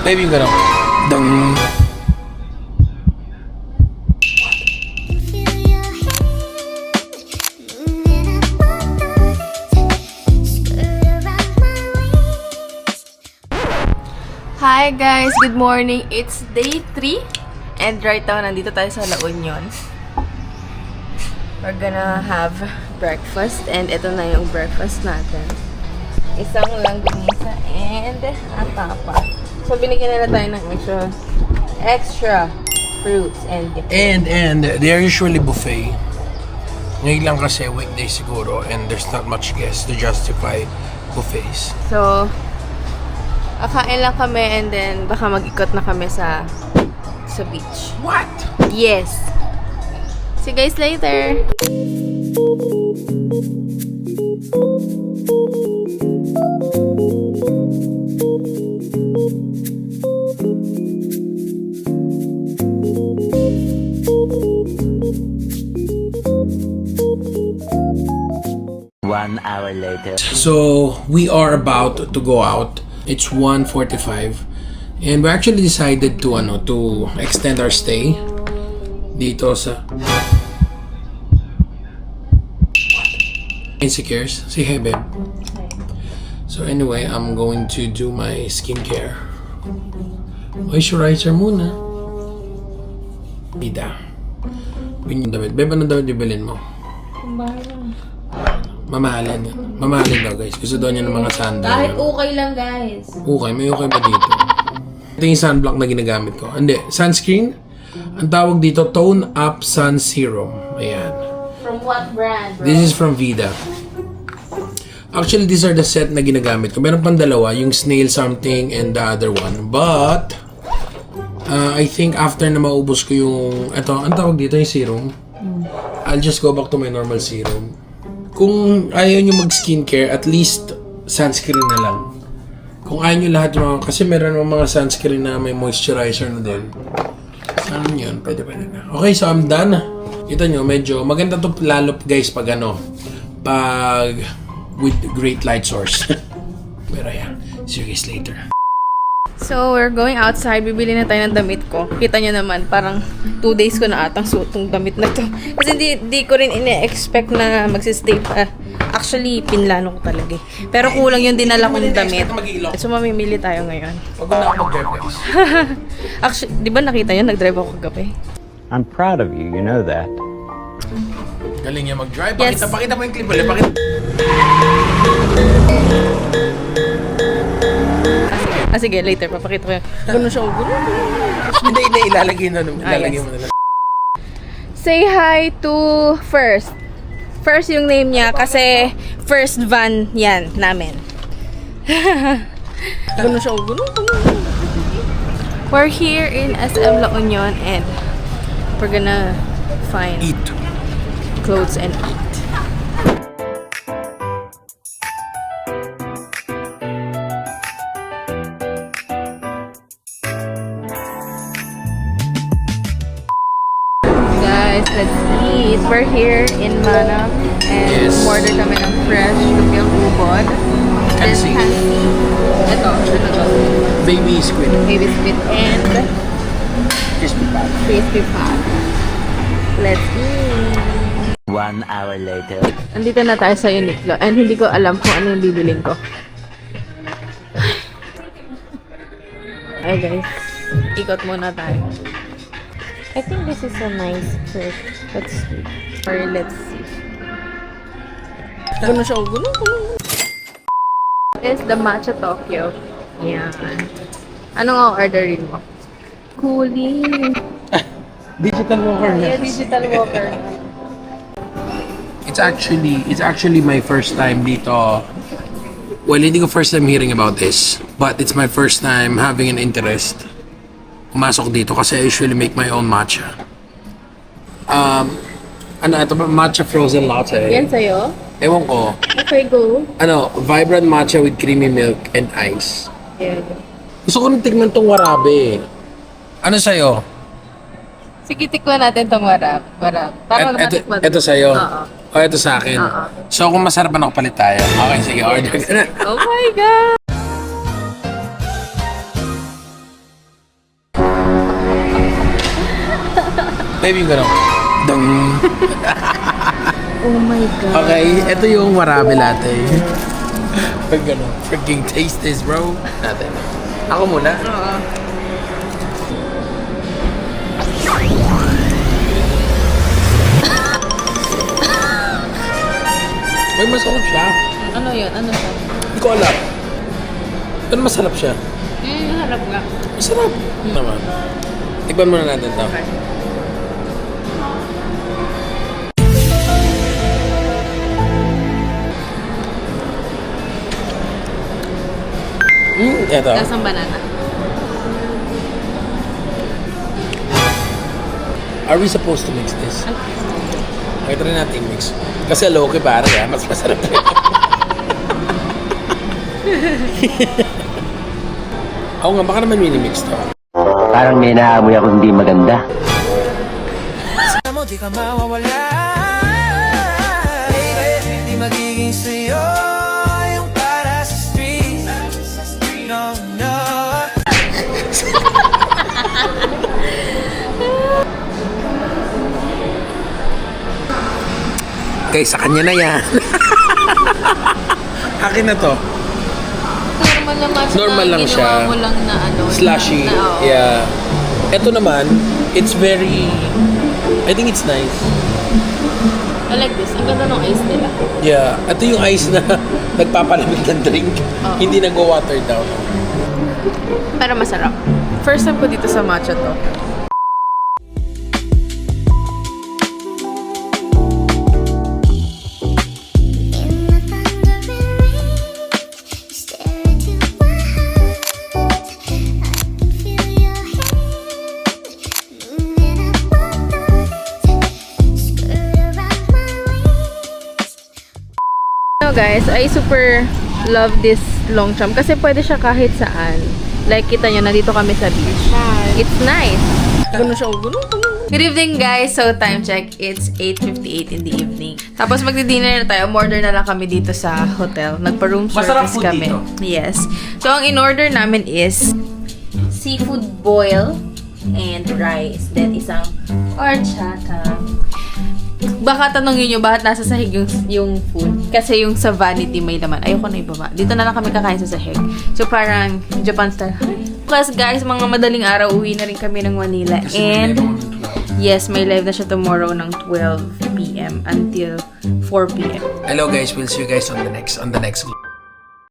Baby yung gano'n. Dang. Hi guys! Good morning! It's day 3 and right now nandito tayo sa La Union. We're gonna have breakfast and ito na yung breakfast natin. Isang langganisa and atapa. So binigyan nila tayo ng extra fruits and they're usually buffet. Ngayon lang kasi weekday siguro and there's not much guests to justify buffets. so kakain lang kami and then baka mag-ikot na kami sa beach. What? Yes! See you guys later! One hour later. So we are about to go out. It's 1:45 and we actually decided to extend our stay dito sa Insecures. Say hey babe. So anyway, I'm going to do my skincare. Moisturizer muna. Bida. Yung damit. Babe, anong damit bibilin mo? Mamahalin. Mamahalin daw guys. Gusto daw niya ng mga sandal. Kahit okay lang guys. Okay, may okay ba dito? Ito yung sunblock na ginagamit ko. Hindi, sunscreen. Ang tawag dito, Tone Up Sun Serum. Ayan. From what brand, bro? This is from Vida. Actually, these are the set na ginagamit ko. Meron pang dalawa, yung Snail something and the other one. But, I think after na maubos ko yung, ito, ang tawag dito yung serum. I'll just go back to my normal serum. Kung ayaw nyo mag-skincare, at least sunscreen na lang. Kung ayaw nyo lahat yung mga, kasi meron mga sunscreen na may moisturizer na din. Ano yun? Pwede na. Okay, so I'm done. Kita nyo, medyo maganda to lalo guys pag pag with great light source. Pero yeah, see you guys later. So, we're going outside. Bibili na tayo ng damit ko. Kita nyo naman, parang 2 days ko na atang suot tong damit na to. Kasi di ko rin ine-expect na magsistay pa. Actually, pinlano ko talaga eh. Pero kulang yung dinala kong damit. So, mamimili tayo ngayon. Wag na ako mag-drive guys. Actually, di ba nakita nyo? Nag-drive ako kagabi. I'm proud of you, you know that. Galing niya mag-drive. Yes. Pakita mo yung clip ulit. Pakita. Sige, later. Papakita ko yan. Ganun siya. Hindi, ilalagay na. Ilalagay mo na lang. Say hi to First. First yung name niya kasi first van yan namin. Ganun siya. We're here in SM La Union and we're gonna find Eat. clothes and eat. Guys, let's eat. We're here in Mana and Yes. order kami ng fresh lumpiang ubod. Then Kansi. kansi. Ito, ano to? Baby squid. Baby squid and Crispy pat. crispy pat. Let's eat. 1 hour later. Andito na tayo sa Uniqlo and hindi ko alam kung ano yung bibiling ko. Ay guys, ikot muna tayo. I think this is a nice shirt. Let's see. Or let's see. Gano'n siya. Gano'n. Is the Matcha Tokyo. Yan. Anong ang orderin mo? Cooling. Digital walker na. Yeah, digital walker. It's actually my first time dito. Well, hindi ko first time hearing about this, but it's my first time having an interest pumasok dito kasi I usually make my own matcha. Ito ba? Matcha frozen latte. Yan sa'yo? Ewan ko. Okay, go. Vibrant matcha with creamy milk and ice. Yeah. Gusto ko rin tignan tong warabe. Ano sa'yo? Sige, tikman natin tong warap. Tama na tikman. Ito sa'yo? Oo. O ito sa akin? Oo. So kung masarap na palit tayo. Okay, sige, order ka na. Oh my God! Maybe yung gano'n. Dong. Oh my God. Okay, ito yung warabi latte. Pag gano'n. Freaking taste this, bro. Natin. Ako muna. Oo. May masarap siya. Ano yun? Ano siya? Hindi ko alam. Pero masarap siya. Harap nga. Masarap. Naman. Tikman muna natin to. Okay. Eto. Lasang banana. Are we supposed to mix this? Okay, try natin mix. Kasi low-key pare, mas masarap yun. Ako nga, baka naman mini-mix to. Parang may naamoy ako hindi maganda. mo di ka mawawala, di magiging sa'yo yung para sa street. No, no. Okay, sa kanya na yan. Akin na to. Normal naman siya. Normal lang ginawa siya. mo lang na ano. Slushy. Na, oo. Yeah. Ito naman, it's very... I think it's nice. I like this. Ang ganda ng ice nila. Yeah. Ito yung ice na nagpapalamig ng drink. Hindi nag-water down. Pero masarap. First time ko dito sa matcha to. In the thundering rain, you stare into my heart. I can feel your hand moving up my thighs, skirt around my waist. No guys, I super love this Longchamp kasi pwede siya kahit saan. Like, kita nyo, nandito kami sa beach. It's nice. Ganun siya. Good evening guys! So, time check. It's 8:58 in the evening. Tapos magdi-dinner na tayo. Umorder na lang kami dito sa hotel. Nagpa-room Masarap service food kami. dito. Yes. So, ang in-order namin is seafood boil and rice. Then, isang horchata. Baka tanongin nyo, bakit nasa sahig yung food? Kasi yung sa vanity may laman. Ayoko na ibaba. Dito na lang kami kakain sa sahig. So, parang Japan style. Plus, guys, mga madaling araw, uwi na rin kami ng Manila. And, yes, may live na siya tomorrow ng 12 p.m. until 4 p.m. Hello guys, we'll see you guys on the next vlog.